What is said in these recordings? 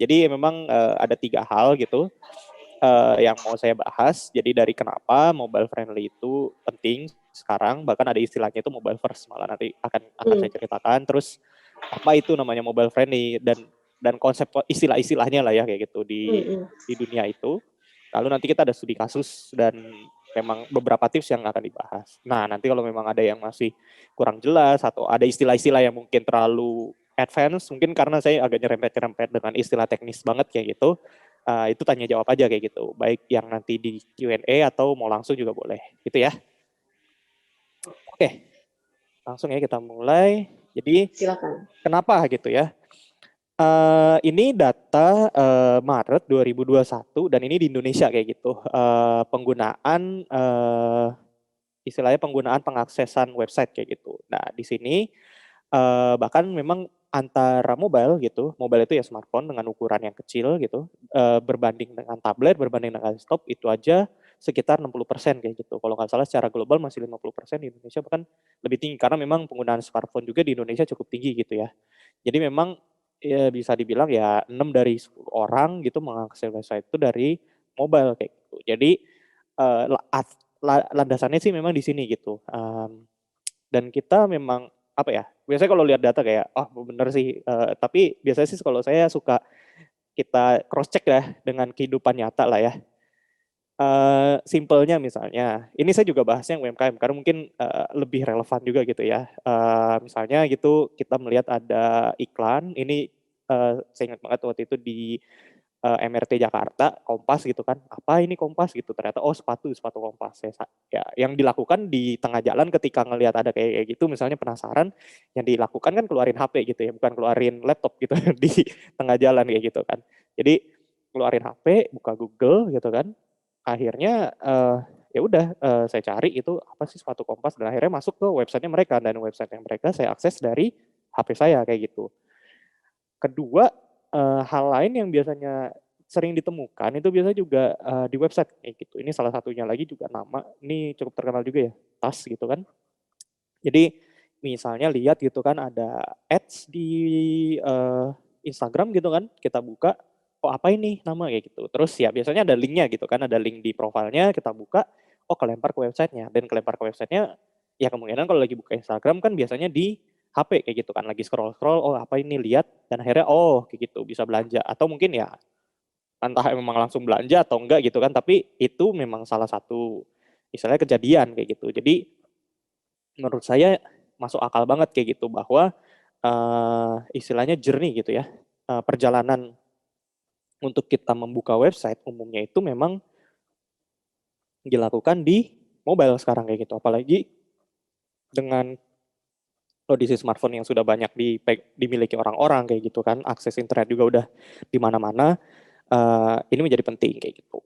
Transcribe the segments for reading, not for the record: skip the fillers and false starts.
Jadi memang ada 3 hal gitu yang mau saya bahas. Jadi dari kenapa mobile friendly itu penting sekarang, bahkan ada istilahnya itu mobile first, malah nanti akan saya ceritakan. Terus apa itu namanya mobile friendly dan konsep istilah-istilahnya lah ya kayak gitu di dunia itu. Lalu nanti kita ada studi kasus dan memang beberapa tips yang akan dibahas. Nah, nanti kalau memang ada yang masih kurang jelas atau ada istilah-istilah yang mungkin terlalu advance, mungkin karena saya agak nyerempet-nyerempet dengan istilah teknis banget kayak gitu, itu tanya jawab aja kayak gitu. Baik yang nanti di Q&A atau mau langsung juga boleh. Gitu ya. Oke, langsung ya kita mulai. Jadi, Silakan. kenapa gitu ya? Ini data Maret 2021 dan ini di Indonesia kayak gitu. Penggunaan istilahnya penggunaan pengaksesan website kayak gitu. Nah, di sini bahkan memang antara mobile itu ya smartphone dengan ukuran yang kecil gitu, berbanding dengan tablet, berbanding dengan desktop itu aja sekitar 60% kayak gitu. Kalau nggak salah secara global masih 50%, di Indonesia bahkan lebih tinggi karena memang penggunaan smartphone juga di Indonesia cukup tinggi gitu ya. Jadi memang ya bisa dibilang ya 6 dari 10 orang gitu mengakses website itu dari mobile kayak gitu. Jadi landasannya sih memang di sini gitu. Dan kita memang apa ya? Biasanya kalau lihat data kayak oh bener sih. Tapi biasanya sih kalau saya suka kita cross check ya dengan kehidupan nyata lah ya. Simpelnya misalnya, ini saya juga bahasnya yang UMKM karena mungkin lebih relevan juga gitu ya. Misalnya gitu kita melihat ada iklan, ini saya ingat banget waktu itu di MRT Jakarta, Kompas gitu kan. Apa ini Kompas gitu? Ternyata oh sepatu Kompas. Ya, yang dilakukan di tengah jalan ketika ngelihat ada kayak gitu, misalnya penasaran, yang dilakukan kan keluarin HP gitu ya, bukan keluarin laptop gitu di tengah jalan kayak gitu kan. Jadi keluarin HP, buka Google gitu kan. Akhirnya ya udah saya cari itu apa sih sepatu Kompas dan akhirnya masuk ke websitenya mereka dan websitenya mereka saya akses dari HP saya kayak gitu. Kedua, hal lain yang biasanya sering ditemukan itu biasanya juga di website kayak gitu. Ini salah satunya lagi juga nama, ini cukup terkenal juga ya, tas gitu kan. Jadi misalnya lihat gitu kan ada ads di Instagram gitu kan, kita buka, oh apa ini nama kayak gitu. Terus ya biasanya ada linknya gitu kan, ada link di profilnya, kita buka, oh kelempar ke websitenya. Dan kelempar ke websitenya, ya kemungkinan kalau lagi buka Instagram kan biasanya di HP kayak gitu kan, lagi scroll-scroll, oh apa ini lihat, dan akhirnya oh kayak gitu bisa belanja. Atau mungkin ya entah memang langsung belanja atau enggak gitu kan, tapi itu memang salah satu misalnya kejadian kayak gitu. Jadi menurut saya masuk akal banget kayak gitu bahwa istilahnya journey gitu ya, perjalanan untuk kita membuka website umumnya itu memang dilakukan di mobile sekarang kayak gitu. Apalagi dengan kondisi smartphone yang sudah banyak dimiliki orang-orang kayak gitu kan, akses internet juga udah di mana-mana, ini menjadi penting kayak gitu.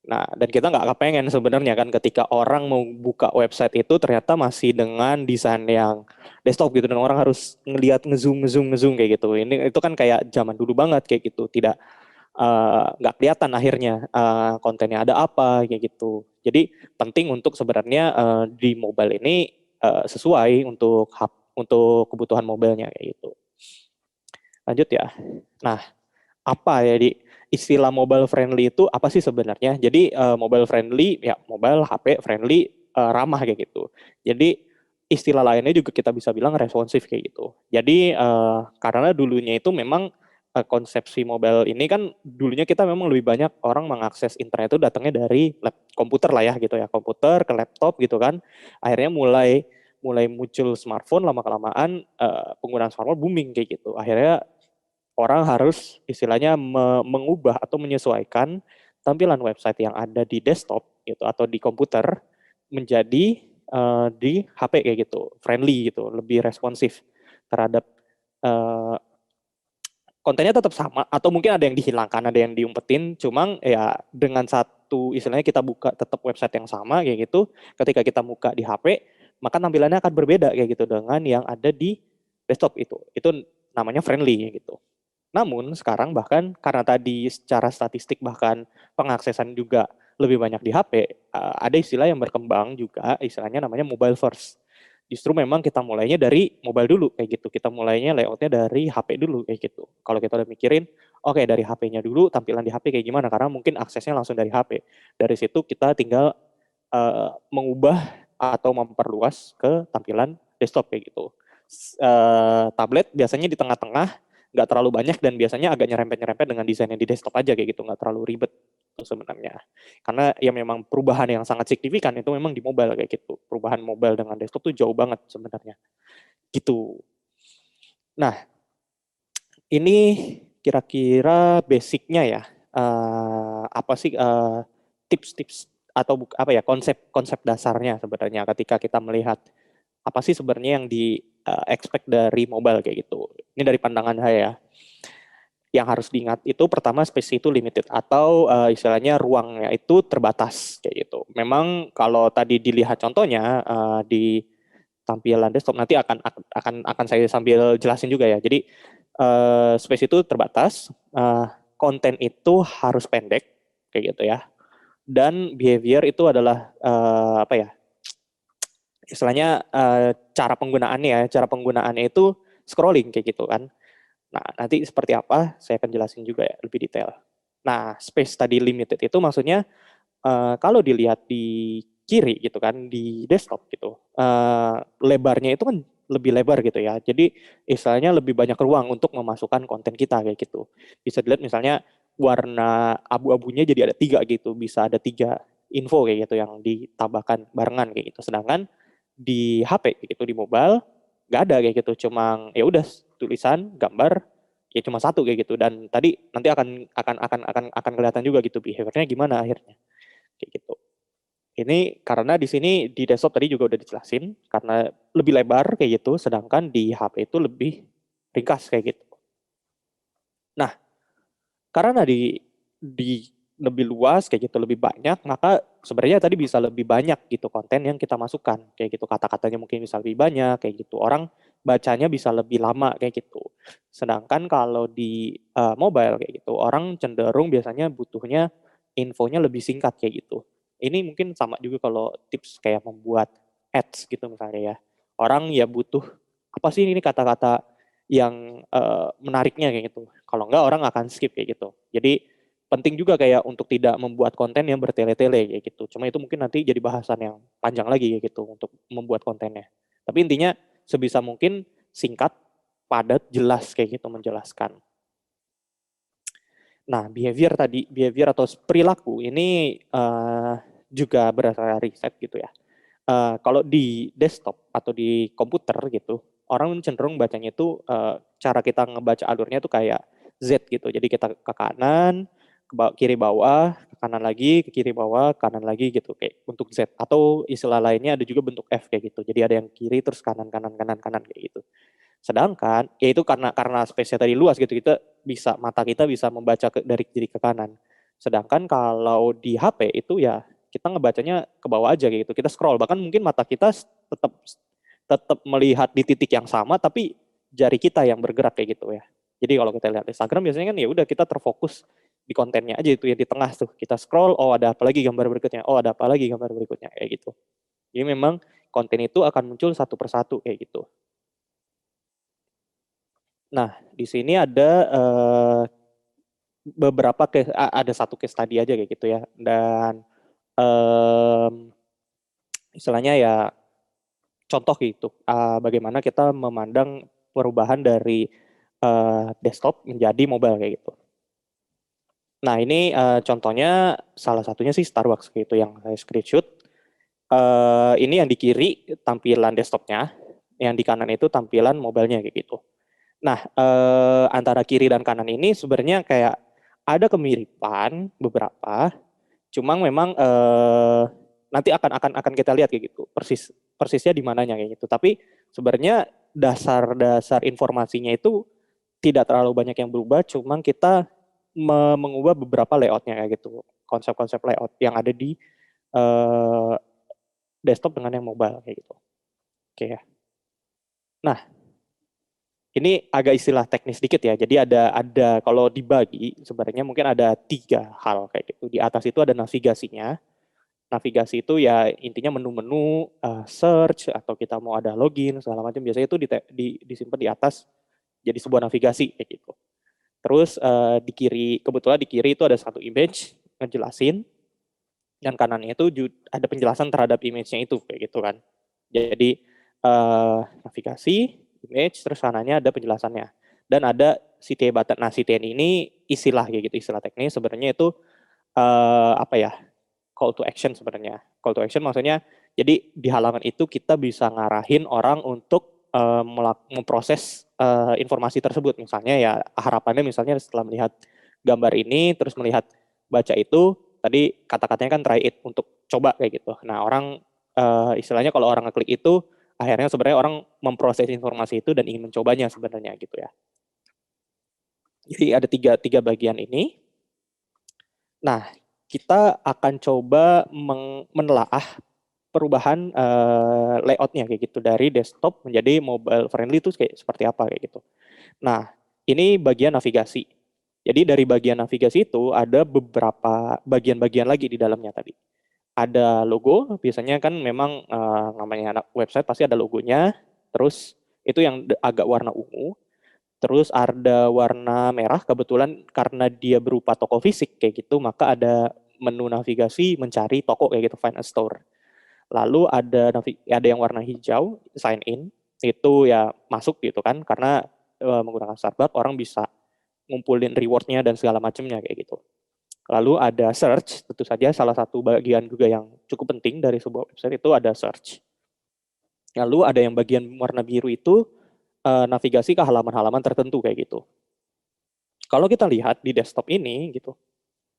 Nah, dan kita nggak kepengen sebenarnya kan ketika orang mau buka website itu ternyata masih dengan desain yang desktop gitu dan orang harus ngelihat ngezoom kayak gitu. Ini itu kan kayak zaman dulu banget kayak gitu, tidak nggak kelihatan akhirnya kontennya ada apa kayak gitu. Jadi penting untuk sebenarnya di mobile ini sesuai untuk kebutuhan mobilenya kayak gitu. Lanjut ya. Nah, apa ya di istilah mobile friendly itu apa sih sebenarnya? Jadi mobile friendly ya mobile HP friendly ramah kayak gitu. Jadi istilah lainnya juga kita bisa bilang responsif kayak gitu. Jadi karena dulunya itu memang konsepsi mobile ini kan dulunya kita memang lebih banyak orang mengakses internet itu datangnya dari komputer lah ya gitu ya, komputer ke laptop gitu kan. Akhirnya mulai mulai muncul smartphone lama kelamaan penggunaan smartphone booming kayak gitu. Akhirnya orang harus istilahnya mengubah atau menyesuaikan tampilan website yang ada di desktop gitu atau di komputer menjadi di HP kayak gitu, friendly gitu, lebih responsif terhadap uh, kontennya tetap sama atau mungkin ada yang dihilangkan, ada yang diumpetin, cuma ya dengan satu istilahnya kita buka tetap website yang sama kayak gitu, ketika kita buka di HP maka tampilannya akan berbeda kayak gitu dengan yang ada di desktop itu. Itu namanya friendly gitu. Namun sekarang bahkan karena tadi secara statistik bahkan pengaksesan juga lebih banyak di HP, ada istilah yang berkembang juga, istilahnya namanya mobile first. Justru memang kita mulainya dari mobile dulu kayak gitu. Kita mulainya layoutnya dari HP dulu kayak gitu. Kalau kita udah mikirin, oke dari HP-nya dulu, tampilan di HP kayak gimana? Karena mungkin aksesnya langsung dari HP. Dari situ kita tinggal mengubah atau memperluas ke tampilan desktop kayak gitu. Tablet biasanya di tengah-tengah, nggak terlalu banyak dan biasanya agak nyerempet-nyerempet dengan desainnya di desktop aja kayak gitu, nggak terlalu ribet sebenarnya. Karena ya memang perubahan yang sangat signifikan itu memang di mobile kayak gitu. Perubahan mobile dengan desktop tuh jauh banget sebenarnya. Gitu. Nah, ini kira-kira basicnya ya. Apa sih tips-tips atau apa ya konsep-konsep dasarnya sebenarnya ketika kita melihat apa sih sebenarnya yang di expect dari mobile kayak gitu. Ini dari pandangan saya ya. Yang harus diingat itu pertama space itu limited atau istilahnya ruangnya itu terbatas kayak gitu. Memang kalau tadi dilihat contohnya di tampilan desktop nanti akan saya sambil jelasin juga ya. Jadi space itu terbatas, konten itu harus pendek kayak gitu ya. Dan behavior itu adalah apa ya? Istilahnya cara penggunaannya ya. Cara penggunaannya itu scrolling kayak gitu kan. Nah, nanti seperti apa saya akan jelasin juga ya lebih detail. Nah, space tadi limited itu maksudnya kalau dilihat di kiri gitu kan di desktop gitu, lebarnya itu kan lebih lebar gitu ya. Jadi istilahnya lebih banyak ruang untuk memasukkan konten kita kayak gitu. Bisa dilihat misalnya warna abu-abunya jadi ada 3 gitu, bisa ada 3 info kayak gitu yang ditambahkan barengan kayak gitu. Sedangkan di HP kayak gitu di mobile nggak ada kayak gitu, cuma ya udah tulisan, gambar ya cuma satu kayak gitu dan tadi nanti akan kelihatan juga gitu behaviornya gimana akhirnya kayak gitu. Ini karena di sini di desktop tadi juga udah dijelasin karena lebih lebar kayak gitu, sedangkan di HP itu lebih ringkas kayak gitu. Nah, karena di lebih luas kayak gitu lebih banyak, maka sebenarnya tadi bisa lebih banyak gitu konten yang kita masukkan kayak gitu, kata-katanya mungkin bisa lebih banyak kayak gitu, orang bacanya bisa lebih lama kayak gitu. Sedangkan kalau di mobile kayak gitu orang cenderung biasanya butuhnya infonya lebih singkat kayak gitu. Ini mungkin sama juga kalau tips kayak membuat ads gitu misalnya ya, orang ya butuh apa sih ini kata-kata yang menariknya kayak gitu. Kalau enggak orang akan skip kayak gitu. Jadi penting juga kayak untuk tidak membuat konten yang bertele-tele kayak gitu. Cuma itu mungkin nanti jadi bahasan yang panjang lagi kayak gitu untuk membuat kontennya. Tapi intinya sebisa mungkin singkat, padat, jelas kayak gitu menjelaskan. Nah, behavior atau perilaku ini juga berdasarkan riset gitu ya. Kalau di desktop atau di komputer gitu, orang cenderung bacanya itu cara kita ngebaca alurnya tuh kayak Z gitu. Jadi kita ke kanan, kiri bawah, ke kanan lagi, ke kiri bawah, kanan lagi gitu kayak untuk Z. Atau istilah lainnya ada juga bentuk F kayak gitu. Jadi ada yang kiri terus kanan kanan kanan kanan kayak gitu. Sedangkan ya itu karena space-nya tadi luas gitu, kita bisa mata kita bisa membaca dari kiri ke kanan. Sedangkan kalau di HP itu ya kita ngebacanya ke bawah aja gitu. Kita scroll bahkan mungkin mata kita tetap tetap melihat di titik yang sama tapi jari kita yang bergerak kayak gitu ya. Jadi kalau kita lihat Instagram biasanya kan ya udah kita terfokus di kontennya aja itu ya di tengah tuh. Kita scroll, oh ada apa lagi gambar berikutnya, oh ada apa lagi gambar berikutnya kayak gitu. Jadi memang konten itu akan muncul satu persatu kayak gitu. Nah, di sini ada beberapa ada satu case tadi aja kayak gitu ya. Dan istilahnya ya contoh gitu. Bagaimana kita memandang perubahan dari desktop menjadi mobile kayak gitu. Nah, ini contohnya salah satunya sih Starbucks gitu yang saya screenshot. Ini yang di kiri tampilan desktopnya, yang di kanan itu tampilan mobilenya kayak gitu. Nah, antara kiri dan kanan ini sebenarnya kayak ada kemiripan beberapa, cuma memang nanti akan kita lihat kayak gitu persisnya di mananya kayak gitu. Tapi sebenarnya dasar-dasar informasinya itu tidak terlalu banyak yang berubah, cuma kita mengubah beberapa layoutnya kayak gitu, konsep-konsep layout yang ada di eh, desktop dengan yang mobile kayak gitu. Oke ya. Nah, ini agak istilah teknis dikit ya. Jadi ada kalau dibagi sebenarnya mungkin ada 3 hal kayak gitu. Di atas itu ada navigasinya, navigasi itu ya intinya menu-menu, search atau kita mau ada login segala macam biasanya itu disimpan di atas jadi sebuah navigasi kayak gitu. Terus kebetulan di kiri itu ada satu image ngejelasin, dan kanannya itu ada penjelasan terhadap image-nya itu kayak gitu kan. Jadi navigasi, image, terus kanannya ada penjelasannya. Dan ada CTA button. Nah, CTA ini istilah kayak gitu, istilah teknis sebenarnya itu apa ya? Call to action sebenarnya. Call to action maksudnya jadi di halaman itu kita bisa ngarahin orang untuk memproses informasi tersebut. Misalnya ya harapannya misalnya setelah melihat gambar ini terus melihat baca itu tadi kata-katanya kan try it untuk coba kayak gitu. Nah, orang istilahnya kalau orang ngeklik itu akhirnya sebenarnya orang memproses informasi itu dan ingin mencobanya sebenarnya gitu ya. Jadi ada tiga bagian ini. Nah, kita akan coba menelaah perubahan layoutnya kayak gitu dari desktop menjadi mobile friendly itu kayak seperti apa kayak gitu. Nah, ini bagian navigasi. Jadi dari bagian navigasi itu ada beberapa bagian-bagian lagi di dalamnya tadi. Ada logo, biasanya kan memang namanya website pasti ada logonya. Terus itu yang agak warna ungu. Terus ada warna merah, kebetulan karena dia berupa toko fisik kayak gitu, maka ada menu navigasi mencari toko kayak gitu, find a store. Lalu ada yang warna hijau, sign in, itu ya masuk gitu kan, karena menggunakan Starbucks orang bisa ngumpulin rewardnya dan segala macamnya kayak gitu. Lalu ada search, tentu saja salah satu bagian juga yang cukup penting dari sebuah website itu ada search. Lalu ada yang bagian warna biru itu navigasi ke halaman-halaman tertentu kayak gitu. Kalau kita lihat di desktop ini gitu,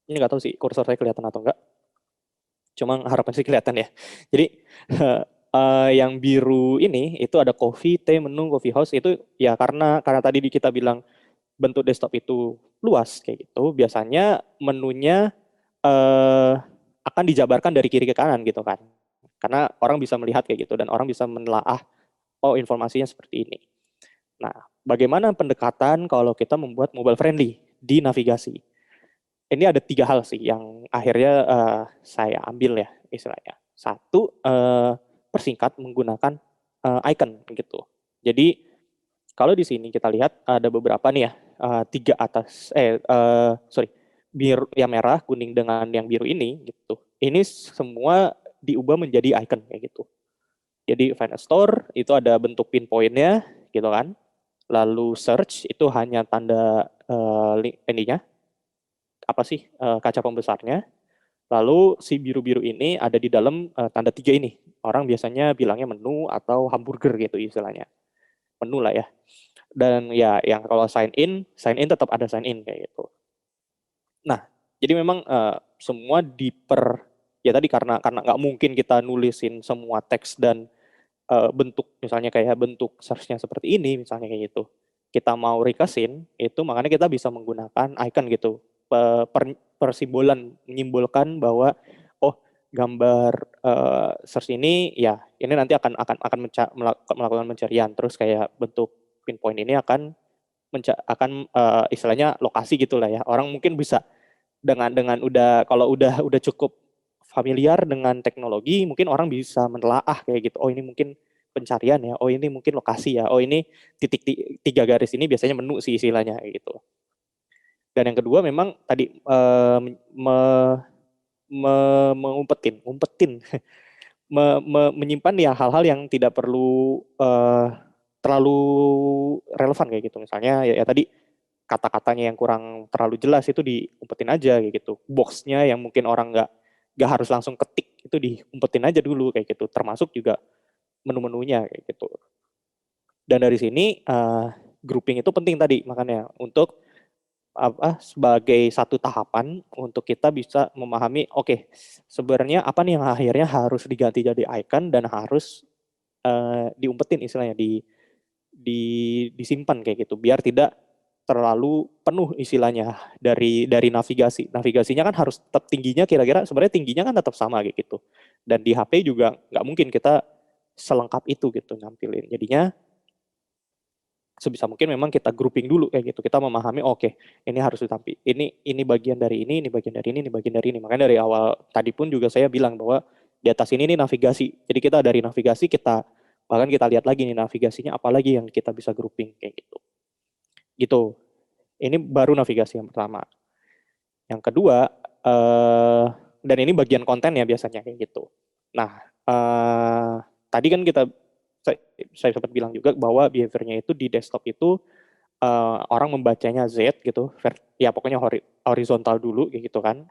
ini nggak tahu sih kursor saya kelihatan atau enggak, cuma harapan sih kelihatan ya. Jadi yang biru ini itu ada coffee, teh, menu, coffee house itu ya karena tadi kita bilang bentuk desktop itu luas kayak gitu, biasanya menunya akan dijabarkan dari kiri ke kanan gitu kan. Karena orang bisa melihat kayak gitu dan orang bisa menelaah oh informasinya seperti ini. Nah, bagaimana pendekatan kalau kita membuat mobile friendly di navigasi? Ini ada tiga hal sih yang akhirnya saya ambil ya istilahnya. Satu, persingkat menggunakan icon gitu. Jadi kalau di sini kita lihat ada beberapa nih ya, tiga atas, sorry, biru yang merah, kuning dengan yang biru ini gitu. Ini semua diubah menjadi icon kayak gitu. Jadi find a store itu ada bentuk pinpointnya gitu kan. Lalu search itu hanya tanda ininya apa sih kaca pembesarnya. Lalu si biru-biru ini ada di dalam tanda tiga ini. Orang biasanya bilangnya menu atau hamburger gitu istilahnya. Menu lah ya. Dan ya yang kalau sign in tetap ada sign in kayak gitu. Nah, jadi memang semua ya tadi karena nggak mungkin kita nulisin semua teks dan bentuk misalnya kayak bentuk search-nya seperti ini misalnya kayak gitu. Kita mau rekasin itu makanya kita bisa menggunakan icon gitu. Persimbolan menyimbolkan bahwa oh gambar search ini ya ini nanti akan melakukan pencarian terus kayak bentuk pinpoint ini akan istilahnya lokasi gitulah ya. Orang mungkin bisa dengan kalau udah cukup familiar dengan teknologi, mungkin orang bisa menelaah kayak gitu. Oh ini mungkin pencarian ya. Oh ini mungkin lokasi ya. Oh ini titik tiga garis ini biasanya menu sih istilahnya kayak gitu. Dan yang kedua memang tadi ngumpetin, menyimpan ya hal-hal yang tidak perlu terlalu relevan kayak gitu. Misalnya ya tadi kata-katanya yang kurang terlalu jelas itu diumpetin aja kayak gitu. Boxnya yang mungkin orang nggak harus langsung ketik itu diumpetin aja dulu kayak gitu. Termasuk juga menu-menunya kayak gitu. Dan dari sini grouping itu penting tadi makanya untuk sebagai satu tahapan untuk kita bisa memahami oke, sebenarnya apa nih yang akhirnya harus diganti jadi icon dan harus diumpetin istilahnya disimpan kayak gitu biar tidak terlalu penuh istilahnya dari navigasi. Navigasinya kan harus tetap tingginya kira-kira sebenarnya tingginya kan tetap sama kayak gitu. Dan di HP juga nggak mungkin kita selengkap itu gitu nampilin. Jadinya sebisa mungkin memang kita grouping dulu kayak gitu. Kita memahami oke, ini harus ditampil. Ini bagian dari ini bagian dari ini bagian dari ini. Makanya dari awal tadi pun juga saya bilang bahwa di atas ini navigasi. Jadi kita dari navigasi kita bahkan kita lihat lagi nih navigasinya apalagi yang kita bisa grouping kayak gitu. Gitu. Ini baru navigasi yang pertama. Yang kedua, dan ini bagian konten ya biasanya kayak gitu. Nah, tadi kan saya sempat bilang juga bahwa behaviornya itu di desktop itu orang membacanya Z gitu, ya pokoknya horizontal dulu kayak gitu kan.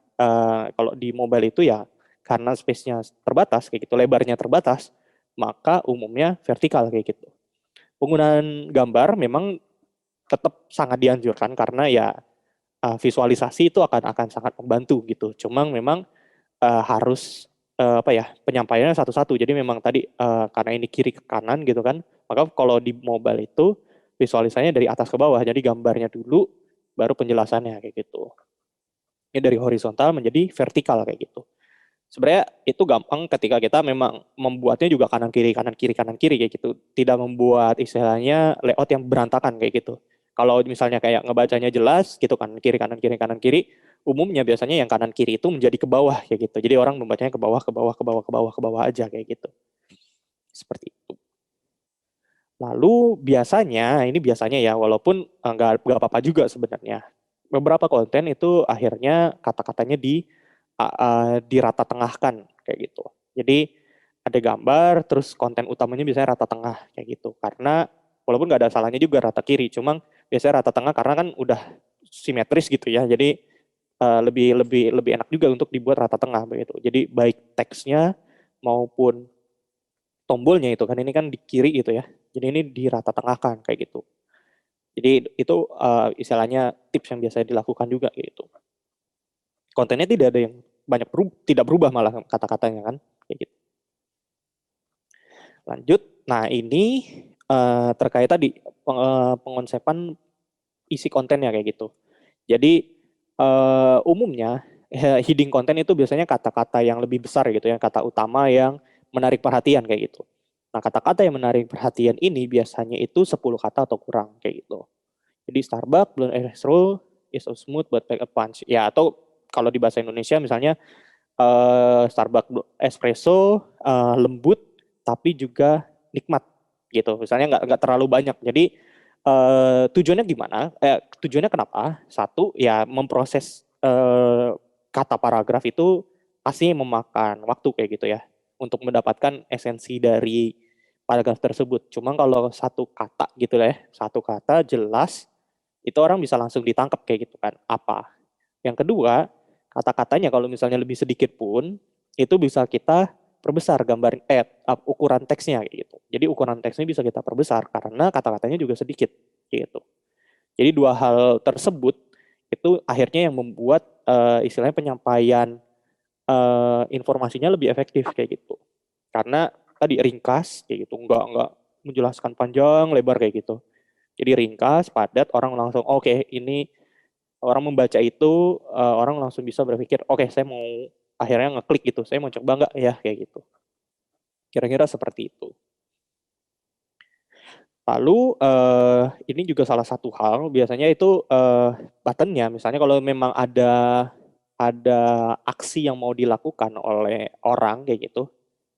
Kalau di mobile itu ya karena space-nya terbatas kayak gitu, lebarnya terbatas, maka umumnya vertikal kayak gitu. Penggunaan gambar memang tetap sangat dianjurkan karena ya visualisasi itu akan sangat membantu gitu. Cuma memang harus apa ya penyampaiannya satu-satu. Jadi memang tadi karena ini kiri ke kanan gitu kan, maka kalau di mobile itu visualisasinya dari atas ke bawah. Jadi gambarnya dulu, baru penjelasannya kayak gitu. Ini dari horizontal menjadi vertikal kayak gitu. Sebenarnya itu gampang ketika kita memang membuatnya juga kanan kiri kanan kiri kanan kiri kayak gitu. Tidak membuat istilahnya layout yang berantakan kayak gitu. Kalau misalnya kayak ngebacanya jelas gitu kan kiri kanan kiri kanan kiri, umumnya biasanya yang kanan kiri itu menjadi ke bawah kayak gitu. Jadi orang membacanya ke bawah ke bawah ke bawah ke bawah ke bawah aja kayak gitu. Seperti itu. Lalu biasanya ya walaupun nggak apa-apa juga sebenarnya. Beberapa konten itu akhirnya kata-katanya di rata tengahkan kayak gitu. Jadi ada gambar, terus konten utamanya biasanya rata tengah kayak gitu. Karena walaupun nggak ada salahnya juga rata kiri, cuma biasanya rata tengah karena kan udah simetris gitu ya. Jadi lebih lebih lebih enak juga untuk dibuat rata tengah begitu. Jadi baik teksnya maupun tombolnya itu kan ini kan di kiri gitu ya. Jadi ini di rata tengahkan kayak gitu. Jadi itu istilahnya tips yang biasa dilakukan juga gitu. Kontennya tidak ada yang tidak berubah malah kata-katanya kan kayak gitu. Lanjut. Nah, ini terkait tadi pengonsepan isi kontennya kayak gitu. Jadi umumnya heading konten itu biasanya kata-kata yang lebih besar gitu ya, kata utama yang menarik perhatian kayak gitu. Nah, kata-kata yang menarik perhatian ini biasanya itu 10 kata atau kurang kayak gitu. Jadi Starbucks, blonde espresso is so smooth but pack a punch. Ya, atau kalau di bahasa Indonesia misalnya Starbucks espresso lembut tapi juga nikmat gitu. Misalnya nggak terlalu banyak. Jadi tujuannya gimana? Tujuannya kenapa? Satu ya memproses kata paragraf itu pasti memakan waktu kayak gitu ya untuk mendapatkan esensi dari paragraf tersebut. Cuma kalau satu kata gitu ya, satu kata jelas itu orang bisa langsung ditangkap kayak gitu kan. Apa? Yang kedua, kata-katanya kalau misalnya lebih sedikit pun itu bisa kita perbesar gambar ukuran teksnya gitu. Jadi ukuran teksnya bisa kita perbesar karena kata-katanya juga sedikit gitu. Jadi dua hal tersebut itu akhirnya yang membuat istilahnya penyampaian informasinya lebih efektif kayak gitu. Karena tadi ringkas kayak gitu, nggak menjelaskan panjang lebar kayak gitu. Jadi ringkas, padat, orang langsung oke, ini orang membaca itu orang langsung bisa berpikir oke, saya mau akhirnya ngeklik gitu, saya mau coba nggak ya kayak gitu. Kira-kira seperti itu. Lalu ini juga salah satu hal biasanya itu buttonnya, misalnya kalau memang ada aksi yang mau dilakukan oleh orang kayak gitu,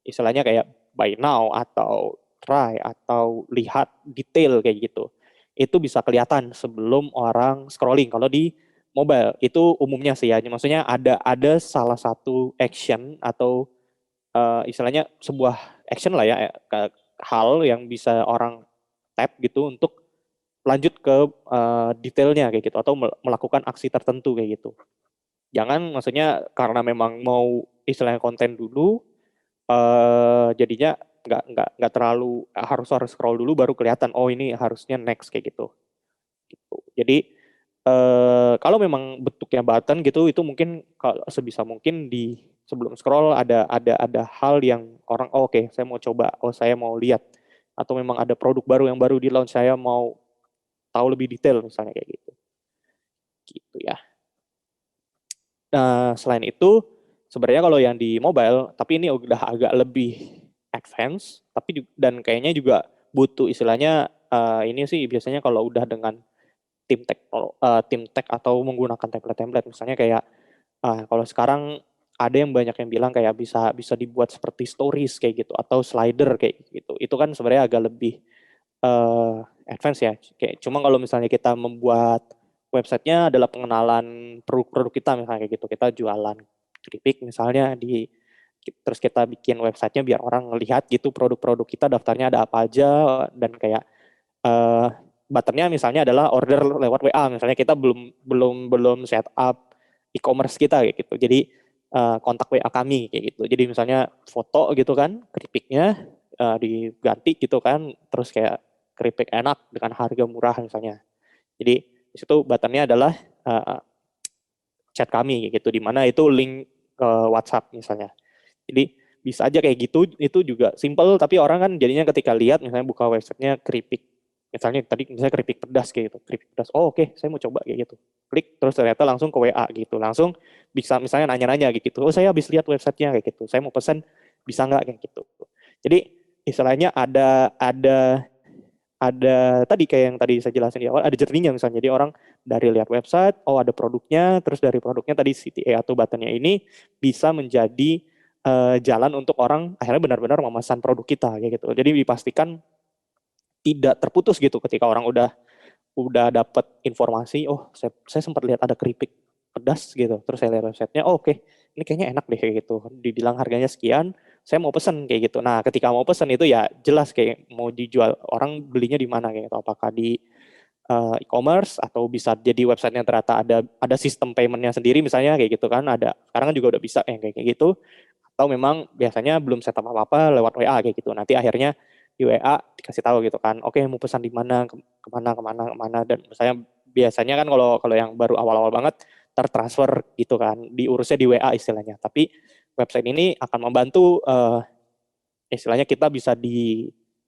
istilahnya kayak buy now atau try atau lihat detail kayak gitu, itu bisa kelihatan sebelum orang scrolling. Kalau di mobile itu umumnya sih ya, maksudnya ada salah satu action atau istilahnya sebuah action lah ya, hal yang bisa orang tap gitu untuk lanjut ke detailnya kayak gitu atau melakukan aksi tertentu kayak gitu. Jangan maksudnya karena memang mau istilahnya konten dulu jadinya nggak terlalu harus harus scroll dulu baru kelihatan oh ini harusnya next kayak gitu. Gitu. Jadi kalau memang bentuknya button gitu itu mungkin kalau sebisa mungkin di sebelum scroll ada hal yang orang oh, oke, saya mau coba, oh saya mau lihat atau memang ada produk baru yang baru di launch saya mau tahu lebih detail misalnya kayak gitu. Gitu ya. Nah, selain itu sebenarnya kalau yang di mobile tapi ini udah agak lebih advance tapi dan kayaknya juga butuh istilahnya ini sih biasanya kalau udah dengan tim tech atau menggunakan template-template, misalnya kayak kalau sekarang ada yang banyak yang bilang kayak bisa bisa dibuat seperti stories kayak gitu atau slider kayak gitu. Itu kan sebenarnya agak lebih advance ya. Kayak cuma kalau misalnya kita membuat websitenya adalah pengenalan produk-produk kita misalnya kayak gitu. Kita jualan keripik misalnya terus kita bikin websitenya biar orang ngelihat gitu produk-produk kita daftarnya ada apa aja dan kayak eh buttonnya misalnya adalah order lewat WA misalnya kita belum belum belum set up e-commerce kita kayak gitu. Jadi kontak WA kami kayak gitu. Jadi misalnya foto gitu kan keripiknya diganti gitu kan terus kayak keripik enak dengan harga murah misalnya. Jadi di situ buttonnya adalah chat kami gitu di mana itu link ke WhatsApp misalnya. Jadi bisa aja kayak gitu, itu juga simple tapi orang kan jadinya ketika lihat misalnya buka websitenya keripik, misalnya tadi misalnya keripik pedas kayak gitu, keripik pedas, oh oke, saya mau coba kayak gitu, klik terus ternyata langsung ke WA gitu, langsung bisa misalnya nanya-nanya gitu, oh saya habis lihat websitenya kayak gitu, saya mau pesan bisa nggak kayak gitu. Jadi istilahnya ada tadi kayak yang tadi saya jelasin di awal, ada journey-nya misalnya. Jadi orang dari lihat website, oh ada produknya, terus dari produknya tadi CTA atau buttonnya ini bisa menjadi jalan untuk orang akhirnya benar-benar memesan produk kita kayak gitu. Jadi dipastikan tidak terputus gitu ketika orang udah dapat informasi, oh saya sempat lihat ada keripik pedas gitu, terus saya lihat websitenya, oh oke, ini kayaknya enak deh kayak gitu, dibilang harganya sekian, saya mau pesen kayak gitu. Nah ketika mau pesen itu ya jelas kayak mau dijual, orang belinya di mana kayak gitu, apakah di e-commerce atau bisa jadi websitenya ternyata ada sistem paymentnya sendiri misalnya kayak gitu kan, ada sekarang kan juga udah bisa yang kayak gitu, atau memang biasanya belum setup apa-apa lewat WA kayak gitu. Nanti akhirnya di WA dikasih tahu gitu kan, oke mau pesan di mana, kemana, dan misalnya biasanya kan kalau kalau yang baru awal-awal banget tertransfer gitu kan, diurusnya di WA istilahnya. Tapi website ini akan membantu istilahnya kita bisa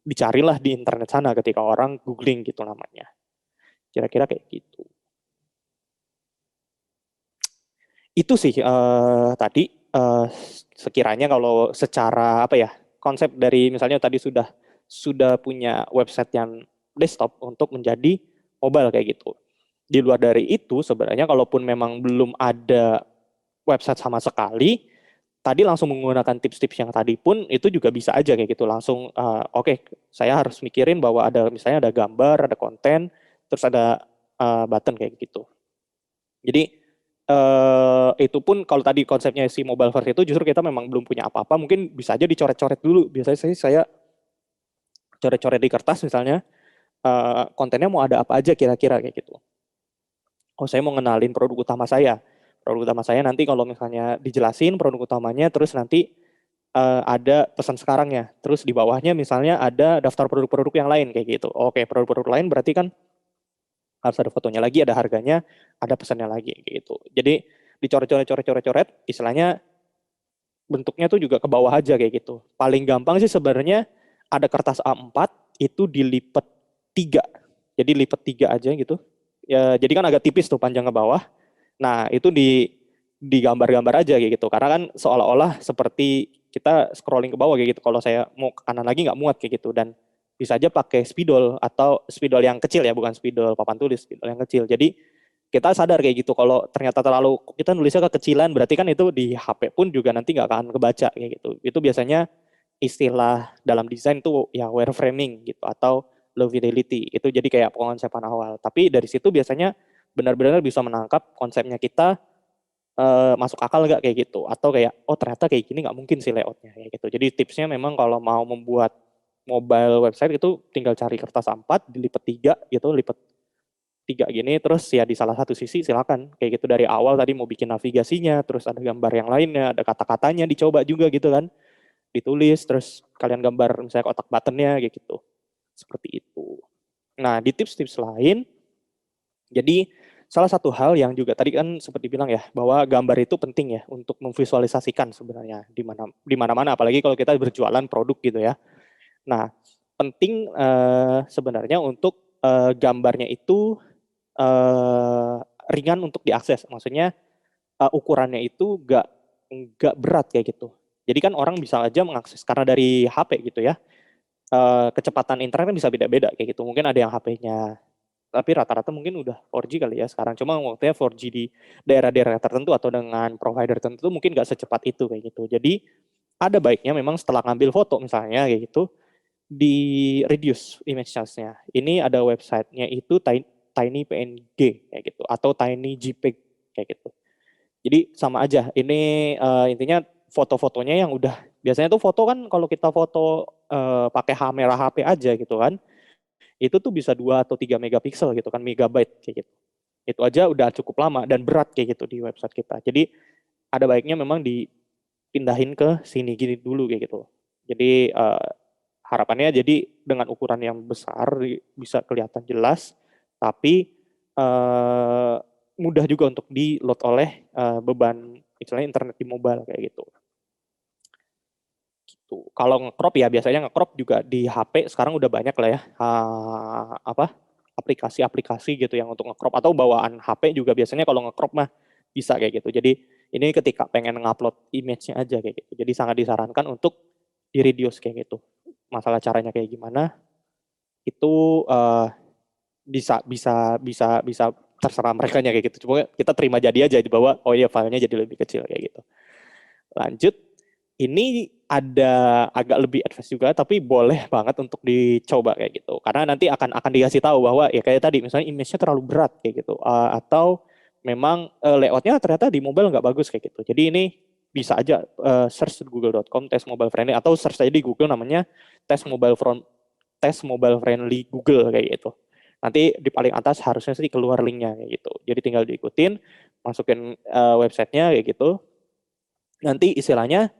dicarilah di internet sana ketika orang googling gitu namanya. Kira-kira kayak gitu. Itu sih tadi sekiranya kalau secara apa ya konsep dari misalnya tadi sudah punya website yang desktop untuk menjadi mobile kayak gitu. Di luar dari itu sebenarnya kalaupun memang belum ada website sama sekali, tadi langsung menggunakan tips-tips yang tadi pun itu juga bisa aja kayak gitu langsung oke, saya harus mikirin bahwa ada misalnya ada gambar, ada konten, terus ada button kayak gitu. Jadi itu pun kalau tadi konsepnya si mobile first itu justru kita memang belum punya apa-apa, mungkin bisa aja dicoret-coret dulu. Biasanya saya coret-coret di kertas misalnya, kontennya mau ada apa aja kira-kira kayak gitu. Oh saya mau ngenalin produk utama saya. Produk utama saya nanti kalau misalnya dijelasin produk utamanya, terus nanti ada pesan sekarang ya. Terus di bawahnya misalnya ada daftar produk-produk yang lain kayak gitu. Oke, produk-produk lain berarti kan harus ada fotonya lagi, ada harganya, ada pesannya lagi gitu. Jadi dicoret-coret, istilahnya bentuknya tuh juga ke bawah aja kayak gitu. Paling gampang sih sebenarnya ada kertas A4 itu dilipat tiga. Jadi lipat tiga aja gitu. Ya, jadi kan agak tipis tuh panjang ke bawah. Nah, itu digambar-gambar aja kayak gitu. Karena kan seolah-olah seperti kita scrolling ke bawah kayak gitu. Kalau saya mau ke kanan lagi nggak muat kayak gitu. Dan bisa aja pakai spidol atau spidol yang kecil ya, bukan spidol papan tulis, spidol yang kecil. Jadi kita sadar kayak gitu kalau ternyata terlalu kita nulisnya kekecilan berarti kan itu di HP pun juga nanti nggak akan kebaca kayak gitu. Itu biasanya istilah dalam desain tuh ya wireframing gitu atau low fidelity. Itu jadi kayak pengonsepan awal. Tapi dari situ biasanya benar-benar bisa menangkap konsepnya kita masuk akal nggak kayak gitu atau kayak oh ternyata kayak gini nggak mungkin sih layoutnya kayak gitu. Jadi tipsnya memang kalau mau membuat mobile website itu tinggal cari kertas A4 dilipat tiga gitu, lipat tiga gini terus ya di salah satu sisi silakan kayak gitu dari awal tadi mau bikin navigasinya terus ada gambar yang lainnya ada kata-katanya dicoba juga gitu kan ditulis terus kalian gambar misalnya kotak buttonnya kayak gitu seperti itu. Nah di tips-tips lain jadi salah satu hal yang juga tadi kan seperti bilang ya bahwa gambar itu penting ya untuk memvisualisasikan sebenarnya di mana-mana apalagi kalau kita berjualan produk gitu ya. Nah penting sebenarnya untuk gambarnya itu uh, ringan untuk diakses. Maksudnya ukurannya itu nggak berat kayak gitu. Jadi kan orang bisa aja mengakses karena dari HP gitu ya. kecepatan internet kan bisa beda-beda kayak gitu. Mungkin ada yang HP-nya, tapi rata-rata mungkin udah 4G kali ya sekarang. Cuma waktunya 4G di daerah-daerah tertentu atau dengan provider tertentu mungkin nggak secepat itu kayak gitu. Jadi ada baiknya memang setelah ngambil foto misalnya kayak gitu, di reduce image size-nya. Ini ada websitenya itu Tiny PNG kayak gitu atau Tiny JPEG kayak gitu. Jadi sama aja. Ini intinya foto-fotonya yang udah biasanya tuh foto kan kalau kita foto pakai kamera HP aja gitu kan, itu tuh bisa 2 atau 3 megapiksel gitu kan, megabyte kayak gitu. Itu aja udah cukup lama dan berat kayak gitu di website kita. Jadi ada baiknya memang dipindahin ke sini gini dulu kayak gitu. Jadi harapannya jadi dengan ukuran yang besar bisa kelihatan jelas, tapi mudah juga untuk di load oleh beban istilahnya internet di mobile kayak gitu. Gitu. Kalau nge-crop ya biasanya nge-crop juga di HP sekarang udah banyak lah ya apa aplikasi-aplikasi gitu yang untuk nge-crop atau bawaan HP juga biasanya kalau nge-crop mah bisa kayak gitu. Jadi ini ketika pengen ngupload image-nya aja kayak gitu. Jadi sangat disarankan untuk di-reduce kayak gitu. Masalah caranya kayak gimana itu bisa bisa bisa bisa terserah mereka kayak gitu. Cuma kita terima jadi aja di bawah. Oh iya filenya jadi lebih kecil kayak gitu. Lanjut, ini ada agak lebih advance juga, tapi boleh banget untuk dicoba kayak gitu. Karena nanti akan dikasih tahu bahwa ya kayak tadi misalnya image-nya terlalu berat kayak gitu, atau memang layoutnya ternyata di mobile nggak bagus kayak gitu. Jadi ini bisa aja search google.com test mobile friendly atau search aja di Google namanya test mobile friendly Google kayak gitu. Nanti di paling atas harusnya sih keluar linknya kayak gitu. Jadi tinggal diikutin, masukin websitenya kayak gitu. Nanti istilahnya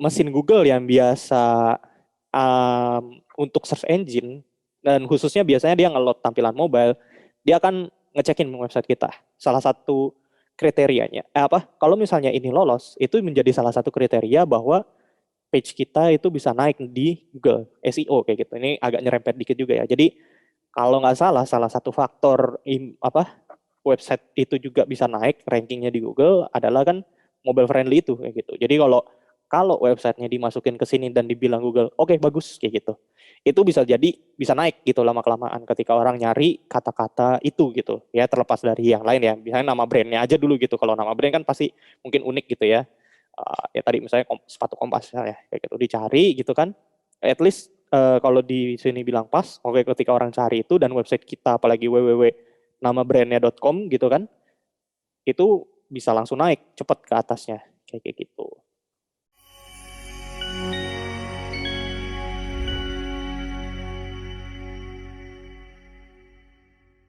mesin Google yang biasa untuk search engine dan khususnya biasanya dia nge-load tampilan mobile, dia akan ngecekin website kita. Salah satu kriterianya kalau misalnya ini lolos, itu menjadi salah satu kriteria bahwa page kita itu bisa naik di Google SEO kayak gitu. Ini agak nyerempet dikit juga ya. Jadi kalau nggak salah satu faktor website itu juga bisa naik rankingnya di Google adalah kan mobile friendly itu kayak gitu. Jadi kalau kalau websitenya dimasukin ke sini dan dibilang Google, oke bagus kayak gitu. Itu bisa jadi bisa naik gitu lama kelamaan ketika orang nyari kata-kata itu gitu. Ya terlepas dari yang lain ya. Misalnya nama brandnya aja dulu gitu. Kalau nama brand kan pasti mungkin unik gitu ya. Ya tadi misalnya sepatu Kompas ya kayak gitu dicari gitu kan. At least kalau di sini bilang pas, oke ketika orang cari itu dan website kita apalagi www.namabrandnya.com gitu kan, itu bisa langsung naik cepet ke atasnya kayak gitu.